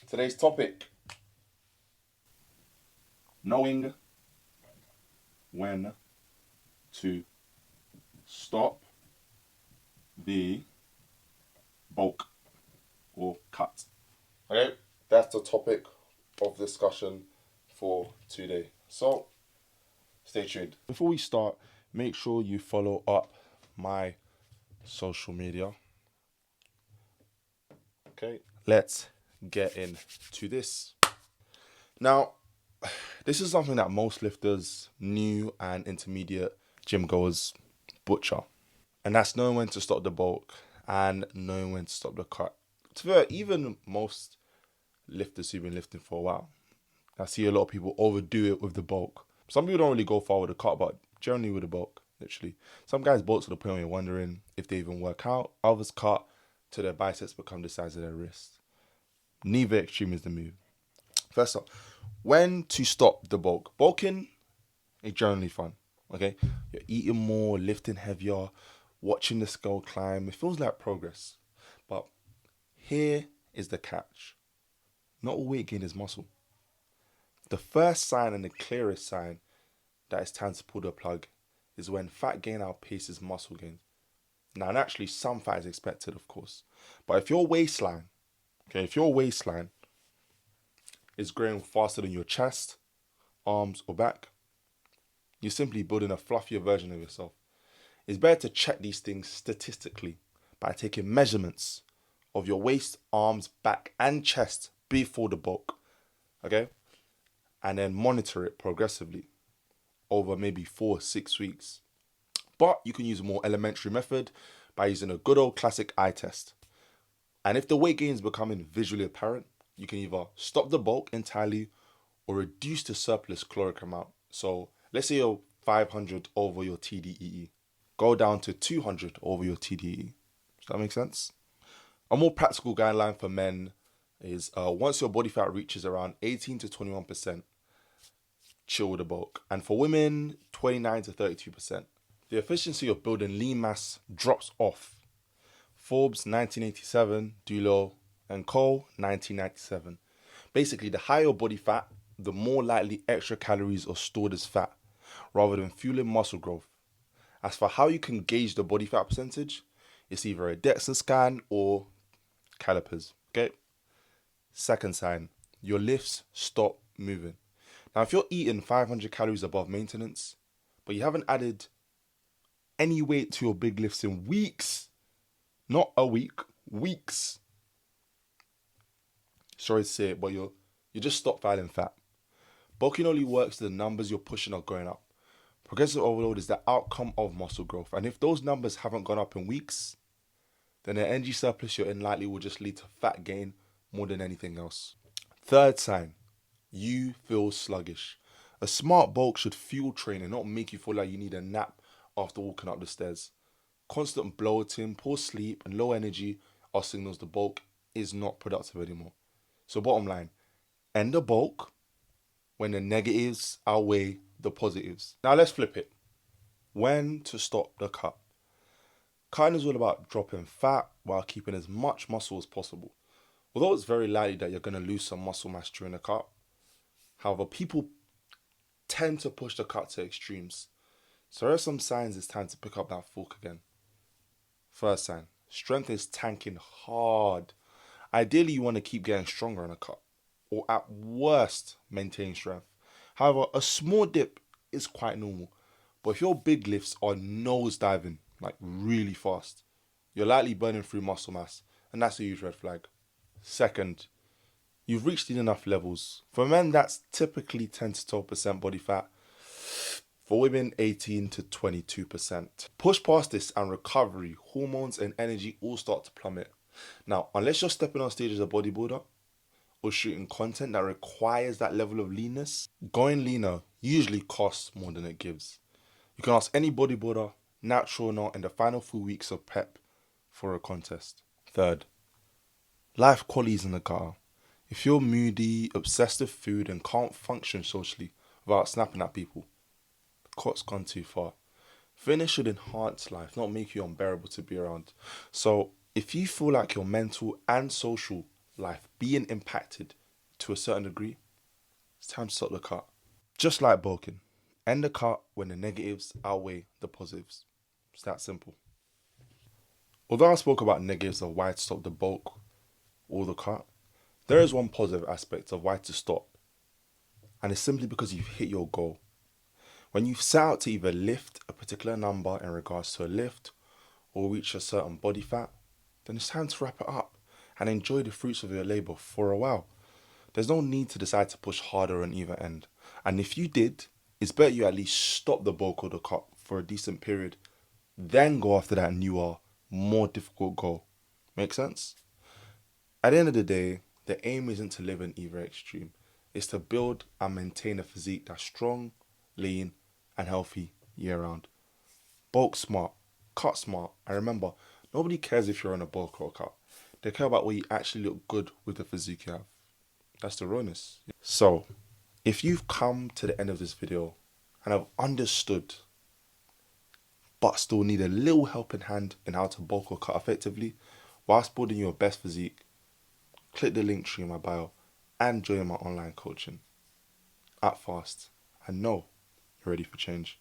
Today's topic: knowing when to stop the bulk or cut. Okay, that's the topic of discussion for today. So stay tuned. Before we start, make sure you follow up my social media. Okay, let's get into this. Now, this is something that most lifters, new and intermediate gym goers, butcher. And that's knowing when to stop the bulk and knowing when to stop the cut. To be fair, even most lifters who've been lifting for a while, I see a lot of people overdo it with the bulk. Some people don't really go far with the cut, but generally with the bulk, literally. Some guys bulk to the point where you're wondering if they even work out. Others cut till their biceps become the size of their wrist. Neither extreme is the move. First up, when to stop the bulk. Bulking is generally fun, okay? You're eating more, lifting heavier, watching the scale climb. It feels like progress. But here is the catch. Not all weight gain is muscle. The first sign and the clearest sign that it's time to pull the plug is when fat gain outpaces muscle gain. Now, naturally, some fat is expected, of course. But if your waistline is growing faster than your chest, arms, or back, you're simply building a fluffier version of yourself. It's better to check these things statistically by taking measurements of your waist, arms, back, and chest before the bulk, okay? And then monitor it progressively over maybe 4-6 weeks. But you can use a more elementary method by using a good old classic eye test. And if the weight gain is becoming visually apparent, you can either stop the bulk entirely or reduce the surplus caloric amount. So let's say you're 500 over your TDEE. Go down to 200 over your TDEE. Does that make sense? A more practical guideline for men is once your body fat reaches around 18 to 21%, chill with the bulk. And for women, 29 to 32%. The efficiency of building lean mass drops off. Forbes 1987, Dulo and Cole 1997. Basically, the higher your body fat, the more likely extra calories are stored as fat, rather than fueling muscle growth. As for how you can gauge the body fat percentage, it's either a DEXA scan or calipers, okay? Second sign, your lifts stop moving. Now, if you're eating 500 calories above maintenance, but you haven't added any weight to your big lifts in weeks, not a week, weeks. Sorry to say it, but you just stop filing fat. Bulking only works if the numbers you're pushing are going up. Progressive overload is the outcome of muscle growth. And if those numbers haven't gone up in weeks, then the energy surplus you're in likely will just lead to fat gain more than anything else. Third sign, you feel sluggish. A smart bulk should fuel training, not make you feel like you need a nap after walking up the stairs. Constant bloating, poor sleep, and low energy are signals the bulk is not productive anymore. So bottom line, end the bulk when the negatives outweigh the positives. Now let's flip it. When to stop the cut. Cutting is all about dropping fat while keeping as much muscle as possible. Although it's very likely that you're going to lose some muscle mass during the cut, however, people tend to push the cut to extremes. So there are some signs it's time to pick up that fork again. First sign, strength is tanking hard. Ideally, you want to keep getting stronger in a cut, or at worst, maintain strength. However, a small dip is quite normal. But if your big lifts are nose diving, like really fast, you're likely burning through muscle mass, and that's a huge red flag. Second, you've reached enough levels. For men, that's typically 10 to 12% body fat. For women, 18 to 22%. Push past this and recovery, hormones and energy all start to plummet. Now, unless you're stepping on stage as a bodybuilder or shooting content that requires that level of leanness, going leaner usually costs more than it gives. You can ask any bodybuilder, natural or not, in the final few weeks of prep for a contest. Third, life qualities in the car. If you're moody, obsessed with food, and can't function socially without snapping at people, the cut's gone too far. Fitness should enhance life, not make you unbearable to be around. So if you feel like your mental and social life being impacted to a certain degree, it's time to stop the cut. Just like bulking, end the cut when the negatives outweigh the positives. It's that simple. Although I spoke about negatives of why to stop the bulk or the cut, there is one positive aspect of why to stop, and it's simply because you've hit your goal. When you've set out to either lift a particular number in regards to a lift or reach a certain body fat, then it's time to wrap it up and enjoy the fruits of your labour for a while. There's no need to decide to push harder on either end. And if you did, it's better you at least stop the bulk or the cut for a decent period, then go after that newer, more difficult goal. Make sense? At the end of the day, the aim isn't to live in either extreme. It's to build and maintain a physique that's strong, lean, and healthy year round. Bulk smart, cut smart, and remember, nobody cares if you're on a bulk or a cut. They care about what you actually look good with the physique you have. That's the rawness. So, if you've come to the end of this video and have understood, but still need a little helping hand in how to bulk or cut effectively, whilst building your best physique, click the link tree in my bio and join my online coaching. Act fast and know you're ready for change.